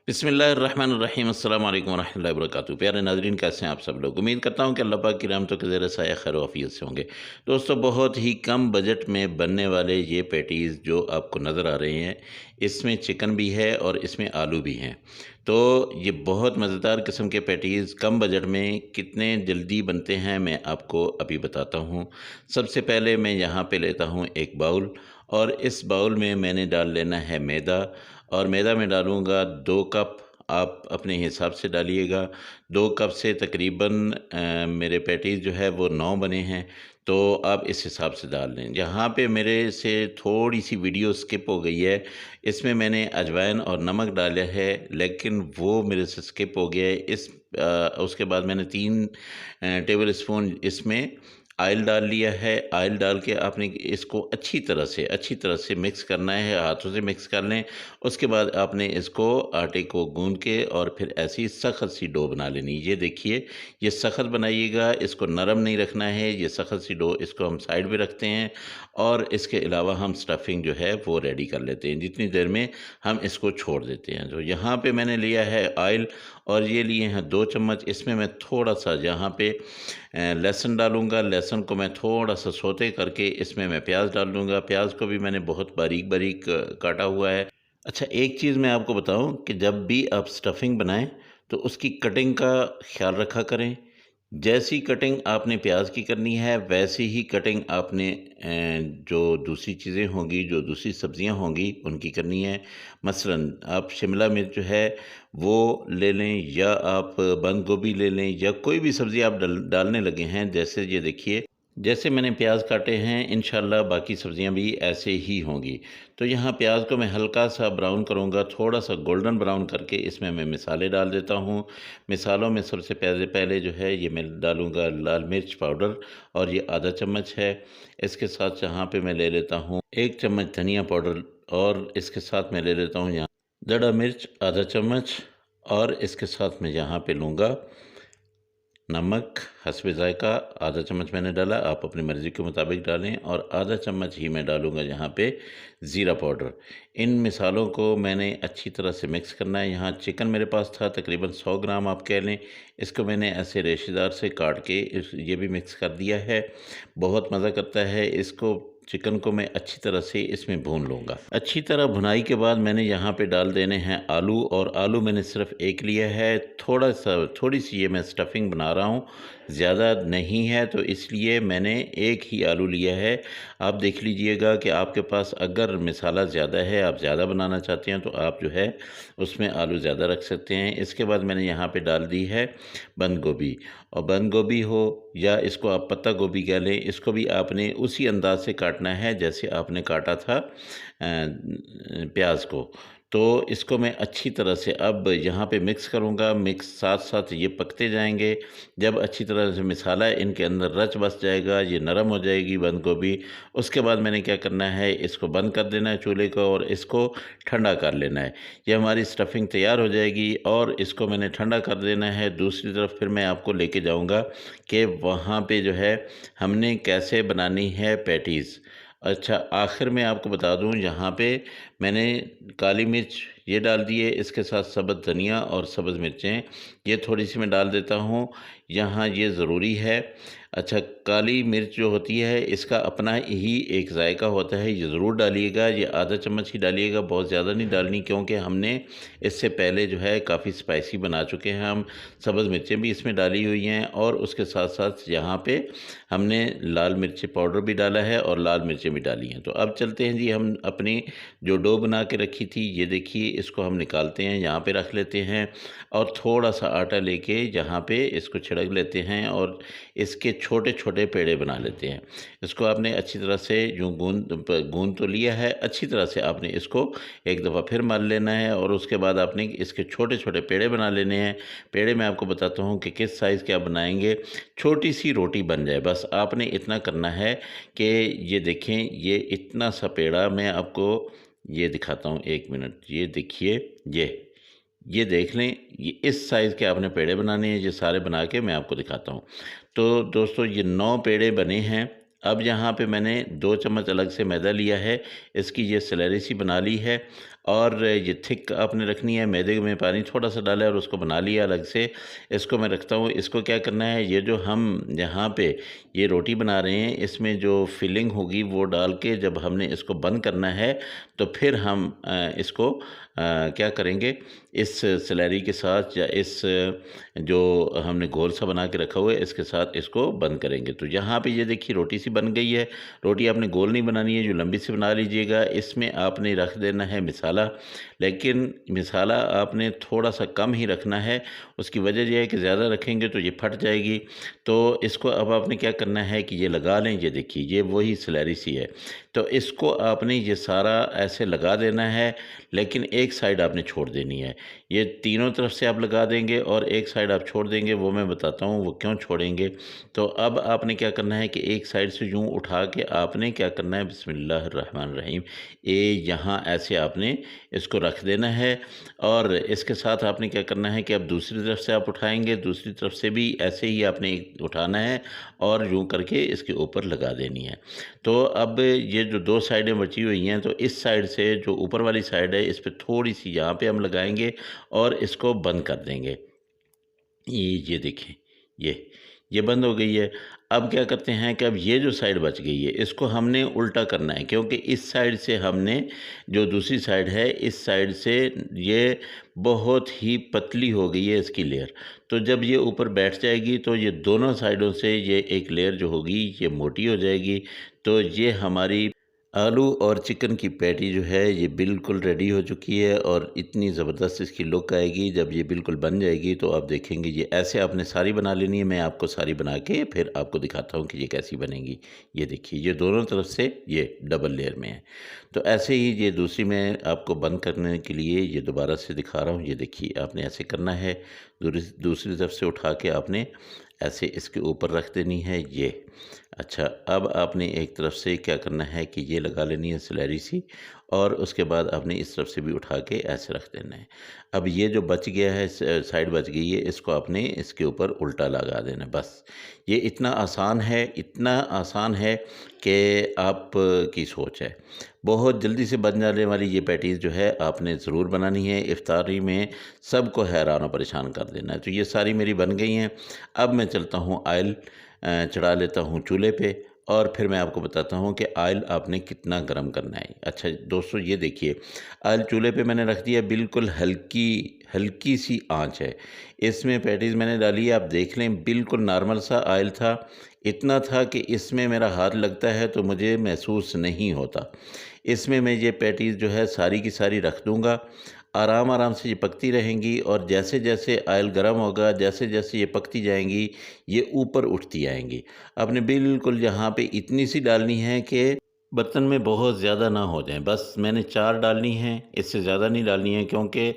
बिस्मिल्लाहिर्रहमानिर्रहीम अस्सलाम वालेकुम वरहमतुल्लाहि वबरकातुहू। प्यारे नाज़रीन, कैसे हैं आप सब लोग। उम्मीद करता हूँ कि अल्लाह पाक की रहमतों के ज़ेर साया खैर वाफ़ियत से होंगे। दोस्तों, बहुत ही कम बजट में बनने वाले ये पैटीज़ जो आपको नज़र आ रहे हैं, इसमें चिकन भी है और इसमें आलू भी हैं। तो ये बहुत मज़ेदार किस्म के पैटीज़ कम बजट में कितने जल्दी बनते हैं, मैं आपको अभी बताता हूँ। सबसे पहले मैं यहाँ पे लेता हूँ एक बाउल, और इस बाउल में मैंने डाल लेना है मैदा। और मैदा में डालूँगा 2 कप, आप अपने हिसाब से डालिएगा। 2 कप से तकरीबन मेरे पैटीज़ जो है वो 9 बने हैं, तो आप इस हिसाब से डाल लें। यहाँ पे मेरे से थोड़ी-सी वीडियो स्किप हो गई है, इसमें मैंने अजवाइन और नमक डाला है, लेकिन वो मेरे से स्किप हो गया है। उसके बाद मैंने 3 टेबल स्पून इसमें ऑयल डाल लिया है। ऑयल डाल के आपने इसको अच्छी तरह से मिक्स करना है, हाथों से मिक्स कर लें। उसके बाद आपने इसको आटे को गूँध के और फिर ऐसी सख्त सी डो बना लेनी। ये देखिए, ये सख्त बनाइएगा, इसको नरम नहीं रखना है। ये सख्त सी डो, इसको हम साइड पे रखते हैं और इसके अलावा हम स्टफिंग जो है वो रेडी कर लेते हैं, जितनी देर में हम इसको छोड़ देते हैं। तो यहाँ पे मैंने लिया है ऑयल, और ये लिए हैं 2 चम्मच। इसमें मैं थोड़ा-सा यहाँ पे लहसुन डालूँगा। लहसुन को मैं थोड़ा-सा सौते करके इसमें मैं प्याज़ डाल दूँगा। प्याज़ को भी मैंने बहुत बारीक-बारीक काटा हुआ है। अच्छा, एक चीज़ मैं आपको बताऊँ कि जब भी आप स्टफिंग बनाएँ, तो उसकी कटिंग का ख़्याल रखा करें। जैसी कटिंग आपने प्याज की करनी है, वैसी ही कटिंग आपने जो दूसरी चीज़ें होंगी, जो दूसरी सब्जियां होंगी, उनकी करनी है। मसलन आप शिमला मिर्च जो है वो ले लें, या आप बंद गोभी ले लें, या कोई भी सब्ज़ी आप डालने लगे हैं। जैसे ये देखिए, जैसे मैंने प्याज काटे हैं, इंशाल्लाह बाकी सब्जियां भी ऐसे ही होंगी। तो यहाँ प्याज को मैं हल्का सा ब्राउन करूँगा, थोड़ा सा गोल्डन ब्राउन करके इसमें मैं मिसाले डाल देता हूँ। मिसालों में सबसे पहले पहले जो है ये मैं डालूँगा लाल मिर्च पाउडर, और ये आधा चम्मच है। इसके साथ यहाँ पे मैं ले लेता हूँ 1 चम्मच धनिया पाउडर, और इसके साथ मैं ले लेता हूँ यहाँ दड़ा मिर्च आधा चम्मच, और इसके साथ मैं यहाँ पे लूँगा नमक हस्बे ज़ायक़ा आधा चम्मच मैंने डाला, आप अपनी मर्ज़ी के मुताबिक डालें। और आधा चम्मच ही मैं डालूँगा यहाँ पे ज़ीरा पाउडर। इन मिसालों को मैंने अच्छी तरह से मिक्स करना है। यहाँ चिकन मेरे पास था तकरीबन 100 ग्राम आप कह लें। इसको मैंने ऐसे रेशेदार से काट के ये भी मिक्स कर दिया है। बहुत मज़ा करता है। इसको चिकन को मैं अच्छी तरह से इसमें भून लूँगा। अच्छी तरह भुनाई के बाद मैंने यहाँ पे डाल देने हैं आलू, और आलू मैंने सिर्फ़ 1 लिया है। थोड़ी-सी ये मैं स्टफिंग बना रहा हूँ, ज़्यादा नहीं है, तो इसलिए मैंने 1 ही आलू लिया है। आप देख लीजिएगा कि आपके पास अगर मसाला ज़्यादा है, आप ज़्यादा बनाना चाहते हैं, तो आप जो है उसमें आलू ज़्यादा रख सकते हैं। इसके बाद मैंने यहाँ पे डाल दी है बंद गोभी, और बंद गोभी हो या इसको आप पत्ता गोभी कह लें, इसको भी आपने उसी अंदाज से काटना है जैसे आपने काटा था प्याज को। तो इसको मैं अच्छी तरह से अब यहाँ पे मिक्स करूँगा। मिक्स साथ-साथ ये पकते जाएँगे। जब अच्छी तरह से मसाला इनके अंदर रच बस जाएगा, ये नरम हो जाएगी बंद गोभी, उसके बाद मैंने क्या करना है, इसको बंद कर देना है चूल्हे को, और इसको ठंडा कर लेना है। ये हमारी स्टफिंग तैयार हो जाएगी, और इसको मैंने ठंडा कर देना है। दूसरी तरफ फिर मैं आपको लेके जाऊँगा कि वहाँ पे जो है हमने कैसे बनानी है पैटीज़। अच्छा, आखिर में आपको बता दूं, यहाँ पे मैंने काली मिर्च ये डाल दी है, इसके साथ सब्ज़ धनिया और सब्ज़ मिर्चें ये थोड़ी सी मैं डाल देता हूँ। यहाँ ये ज़रूरी है। अच्छा, काली मिर्च जो होती है इसका अपना ही एक ज़ायक़ा होता है, ये ज़रूर डालिएगा। ये आधा चम्मच ही डालिएगा, बहुत ज़्यादा नहीं डालनी, क्योंकि हमने इससे पहले जो है काफ़ी स्पाइसी बना चुके हैं। हम सब्ज़ मिर्चें भी इसमें डाली हुई हैं, और उसके साथ-साथ यहाँ पे हमने लाल मिर्ची पाउडर भी डाला है और लाल मिर्चें भी डाली हैं। तो अब चलते हैं जी, हम अपनी जो डो बना के रखी थी, ये देखिए, इसको हम निकालते हैं, यहाँ पे रख लेते हैं, और थोड़ा-सा आटा लेके यहाँ पे इसको छिड़क लेते हैं, और इसके छोटे-छोटे पेड़े बना लेते हैं। इसको आपने अच्छी तरह से यूँ गूँध तो लिया है, अच्छी तरह से आपने इसको एक दफ़ा फिर मल लेना है, और उसके बाद आपने इसके छोटे-छोटे पेड़े बना लेने हैं। पेड़े मैं आपको बताता हूँ कि किस साइज़ के आप बनाएँगे, छोटी-सी रोटी बन जाए, बस आपने इतना करना है कि ये देखें, ये इतना सा पेड़ा मैं आपको ये दिखाता हूँ, 1 मिनट। ये देखिए, ये देख लें, ये इस साइज़ के आपने पेड़े बनाने हैं। ये सारे बना के मैं आपको दिखाता हूँ। तो दोस्तों, ये 9 पेड़े बने हैं। अब यहाँ पे मैंने 2 चम्मच अलग से मैदा लिया है, इसकी ये स्लरी सी बना ली है। और ये थिक आपने रखनी है। मैदे में पानी थोड़ा सा डाला है और उसको बना लिया अलग से। इसको मैं रखता हूँ। इसको क्या करना है, ये जो हम यहाँ पे ये रोटी बना रहे हैं, इसमें जो फिलिंग होगी वो डाल के जब हमने इसको बंद करना है तो फिर हम इसको क्या करेंगे, इस सैलरी के साथ या इस जो हमने घोल सा बना के रखा हुआ है इसके साथ इसको बंद करेंगे। तो यहाँ पे ये देखिए रोटी सी बन गई है। रोटी आपने गोल नहीं बनानी है, जो लंबी सी बना लीजिएगा। इसमें आपने रख देना है मिसाला, लेकिन मिसाला आपने थोड़ा सा कम ही रखना है। उसकी वजह यह है कि ज़्यादा रखेंगे तो ये फट जाएगी। तो इसको अब आपने क्या करना है कि ये लगा लें। ये देखिए ये वही सैलरी सी है। तो इसको आपने ये सारा ऐसे लगा देना है, लेकिन एक साइड आपने छोड़ देनी है। ये तीनों तरफ से आप लगा देंगे और एक साइड आप छोड़ देंगे, वो मैं बताता हूँ वो क्यों छोड़ेंगे। तो अब आपने क्या करना है कि एक साइड से यूँ उठा के आपने क्या करना है, बिस्मिल्लाहिर्रहमानिर्रहीम, ये यहाँ ऐसे आपने इसको रख देना है। और इसके साथ आपने क्या करना है कि अब दूसरी तरफ से आप उठाएंगे, दूसरी तरफ से भी ऐसे ही आपने उठाना है और यूँ करके इसके ऊपर लगा देनी है। तो अब ये जो दो साइडें बची हुई हैं, तो इस साइड से जो ऊपर वाली साइड है इस पे थोड़ी सी यहाँ पे हम लगाएंगे और इसको बंद कर देंगे। ये देखिए, ये बंद हो गई है। अब क्या करते हैं कि अब ये जो साइड बच गई है इसको हमने उल्टा करना है, क्योंकि इस साइड से हमने जो दूसरी साइड है इस साइड से ये बहुत ही पतली हो गई है इसकी लेयर। तो जब ये ऊपर बैठ जाएगी तो ये दोनों साइडों से ये एक लेयर जो होगी ये मोटी हो जाएगी। तो ये हमारी आलू और चिकन की पैटी जो है ये बिल्कुल रेडी हो चुकी है और इतनी ज़बरदस्त इसकी लुक आएगी जब ये बिल्कुल बन जाएगी। तो आप देखेंगे ये ऐसे आपने सारी बना लेनी है। मैं आपको सारी बना के फिर आपको दिखाता हूँ कि ये कैसी बनेगी। ये देखिए ये दोनों तरफ से ये डबल लेयर में है। तो ऐसे ही ये दूसरी मैं आपको बंद करने के लिए ये दोबारा से दिखा रहा हूँ। ये देखिए आपने ऐसे करना है, दूसरी तरफ से उठा के आपने ऐसे इसके ऊपर रख देनी है ये। अच्छा, अब आपने एक तरफ से क्या करना है कि ये लगा लेनी है सैलरी सी, और उसके बाद आपने इस तरफ से भी उठा के ऐसे रख देना है। अब ये जो बच गया है साइड बच गई है, इसको आपने इसके ऊपर उल्टा लगा देना है। बस ये इतना आसान है, इतना आसान है कि आप की सोच है। बहुत जल्दी से बन जाने वाली ये पैटीज़ जो है आपने ज़रूर बनानी है। इफ्तारी में सबको हैरान और परेशान कर देना है। तो ये सारी मेरी बन गई हैं। अब मैं चलता हूँ ऑयल चढ़ा लेता हूँ चूल्हे पे, और फिर मैं आपको बताता हूँ कि ऑयल आपने कितना गर्म करना है। अच्छा दोस्तों, ये देखिए ऑयल चूल्हे पे मैंने रख दिया, बिल्कुल हल्की हल्की सी आंच है। इसमें पैटीज़ मैंने डाली है, आप देख लें बिल्कुल नॉर्मल सा ऑयल था। इतना था कि इसमें मेरा हाथ लगता है तो मुझे महसूस नहीं होता। इसमें मैं ये पैटीज़ जो है सारी की सारी रख दूँगा। आराम आराम से ये पकती रहेंगी, और जैसे जैसे ऑयल गर्म होगा, जैसे जैसे ये पकती जाएंगी ये ऊपर उठती आएंगी। आपने बिल्कुल यहाँ पे इतनी सी डालनी है कि बर्तन में बहुत ज़्यादा ना हो जाए। बस मैंने 4 डालनी है, इससे ज़्यादा नहीं डालनी है, क्योंकि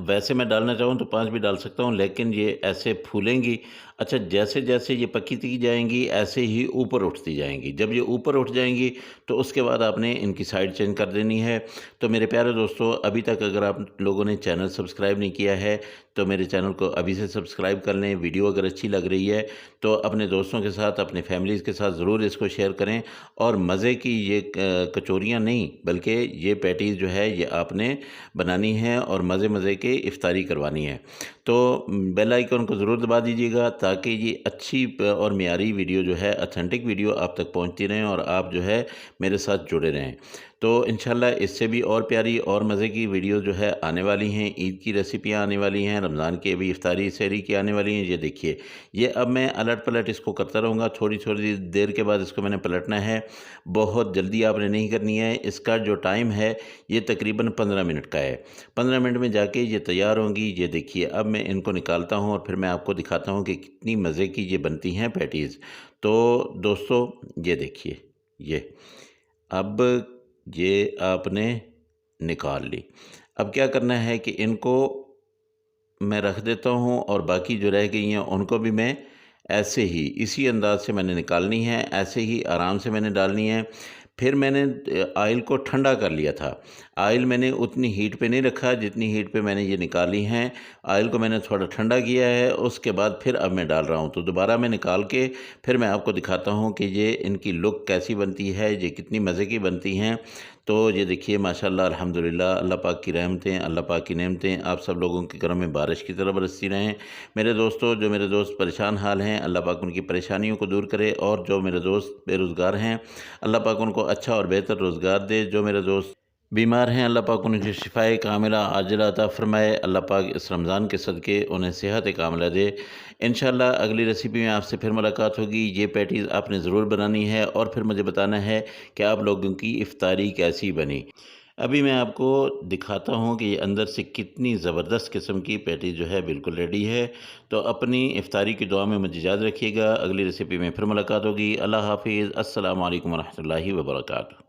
वैसे मैं डालना चाहूँ तो 5 भी डाल सकता हूँ, लेकिन ये ऐसे फूलेंगी। अच्छा, जैसे जैसे ये पकती जाएंगी ऐसे ही ऊपर उठती जाएंगी। जब ये ऊपर उठ जाएंगी तो उसके बाद आपने इनकी साइड चेंज कर देनी है। तो मेरे प्यारे दोस्तों, अभी तक अगर आप लोगों ने चैनल सब्सक्राइब नहीं किया है तो मेरे चैनल को अभी से सब्सक्राइब कर लें। वीडियो अगर अच्छी लग रही है तो अपने दोस्तों के साथ, अपने फैमिलीज़ के साथ ज़रूर इसको शेयर करें। और मज़े की ये कचौरियाँ नहीं, बल्कि ये पैटीज़ जो है ये आपने बनानी है और मज़े मज़े के इफ्तारी करवानी है। तो बेल आइकन को ज़रूर दबा दीजिएगा, ताकि ये अच्छी और मियारी वीडियो जो है, ऑथेंटिक वीडियो आप तक पहुंचती रहें और आप जो है मेरे साथ जुड़े रहें। तो इंशाल्लाह इससे भी और प्यारी और मज़े की वीडियो जो है आने वाली हैं। ईद की रेसिपियाँ आने वाली हैं, रमज़ान की अभी इफ्तारी सहरी की आने वाली हैं। ये देखिए, ये अब मैं अलट पलट इसको करता रहूँगा। थोड़ी थोड़ी देर के बाद इसको मैंने पलटना है। बहुत जल्दी आपने नहीं करनी है। इसका जो टाइम है ये तकरीबन 15 मिनट का है। 15 मिनट में जाके ये तैयार होंगी। ये देखिए, अब मैं इनको निकालता हूँ और फिर मैं आपको दिखाता हूँ कि कितनी मज़े की ये बनती हैं पैटीज़। तो दोस्तों ये देखिए, ये अब ये आपने निकाल ली। अब क्या करना है कि इनको मैं रख देता हूँ, और बाकी जो रह गई हैं उनको भी मैं ऐसे ही इसी अंदाज़ से मैंने निकालनी है। ऐसे ही आराम से मैंने डालनी है। फिर मैंने ऑयल को ठंडा कर लिया था। ऑयल मैंने उतनी हीट पे नहीं रखा जितनी हीट पे मैंने ये निकाली हैं। ऑयल को मैंने थोड़ा ठंडा किया है, उसके बाद फिर अब मैं डाल रहा हूँ। तो दोबारा मैं निकाल के फिर मैं आपको दिखाता हूँ कि ये इनकी लुक कैसी बनती है, ये कितनी मज़े की बनती हैं। तो ये देखिए माशाल्लाह अल्हम्दुलिल्लाह, अल्लाह पाक की रहमतें, अल्लाह पाक की नेमतें आप सब लोगों के घरों में बारिश की तरह बरसती रहें। मेरे दोस्तों, जो मेरे दोस्त परेशान हाल हैं, अल्लाह पाक उनकी परेशानियों को दूर करे, और जो मेरे दोस्त बेरोज़गार हैं, अल्लाह पाक उनको अच्छा और बेहतर रोज़गार दे। जो मेरे दोस्त बीमार हैं, अल्लाह पाक उन्हें शिफ़ाए कामिला आजिला अता फ़रमाए। अल्लाह पाक इस रमज़ान के सदक़े उन्हें सेहत कामिला दे। इंशाअल्लाह अगली रेसिपी में आपसे फिर मुलाकात होगी। ये पैटीज़ आपने ज़रूर बनानी है और फिर मुझे बताना है कि आप लोगों की इफ़्तारी कैसी बनी। अभी मैं आपको दिखाता हूँ कि ये अंदर से कितनी ज़बरदस्त किस्म की पैटीज़ जो है बिल्कुल रेडी है। तो अपनी इफ़्तारी की दुआ में मुझे याद रखिएगा। अगली रेसिपी में फिर मुलाकात होगी। अल्लाह हाफ़िज़। अस्सलामु अलैकुम व रहमतुल्लाहि व बरकातुहू।